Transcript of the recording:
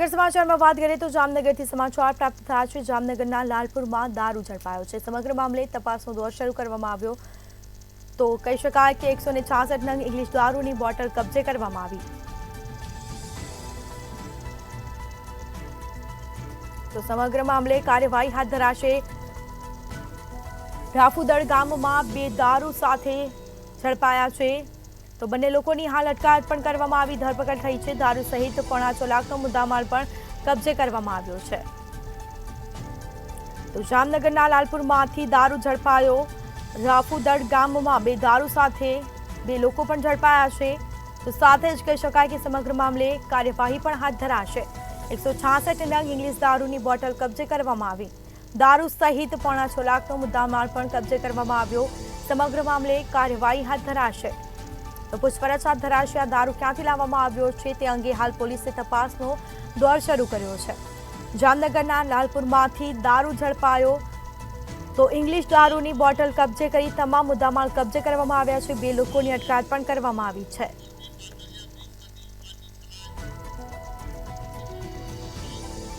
આગળ સમાચારમાં વાત કરીએ તો જામનગરથી સમાચાર પ્રાપ્ત થયા છે। જામનગરના લાલપુરમાં દારૂ ઝડપાયો છે। સમગ્ર મામલે તપાસનો દોર શરૂ કરવામાં આવ્યો તો કહી શકાય કે 166 નંગ ઇંગ્લિશ દારૂની બોટલ કબજે કરવામાં આવી। તો સમગ્ર મામલે કાર્યવાહી હાથ ધરાશે। રાફુદળ ગામમાં બે દારૂ સાથે ઝડપાયા છે તો બંને લોકોની હાલ અટકાયત પણ કરવામાં આવી, ધરપકડ થઈ છે। દારૂ સહિત 6.5 લાખનો મુદ્દામાલ પણ કબજે કરવામાં આવ્યો છે। તો જામનગરના લાલપુરમાંથી દારૂ ઝડપાયો। રાફુદળ ગામમાં બે દારૂ સાથે બે લોકો પણ ઝડપાયા છે તો સાથે જ કહી શકાય કે સમગ્ર મામલે કાર્યવાહી પણ હાથ ધરાશે। 166 નંગ ઇંગ્લિશ દારૂની બોટલ કબજે કરવામાં આવી। દારૂ સહિત 6.5 લાખનો મુદ્દામાલ પણ કબજે કરવામાં આવ્યો। સમગ્ર મામલે કાર્યવાહી હાથ ધરાશે તો પૂછપરછ હાથ ધરાશે। આ દારૂ ક્યાંથી લાવવામાં આવ્યો છે તે અંગે હાલ પોલીસે તપાસનો દોર શરૂ કર્યો છે। જામનગરના લાલપુરમાંથી દારૂ ઝડપાયો તો ઇંગ્લિશ દારૂની બોટલ કબજે કરી તમામ મુદ્દામાલ કબજે કરવામાં આવ્યા છે। બે લોકોની અટકાયત પણ કરવામાં આવી છે।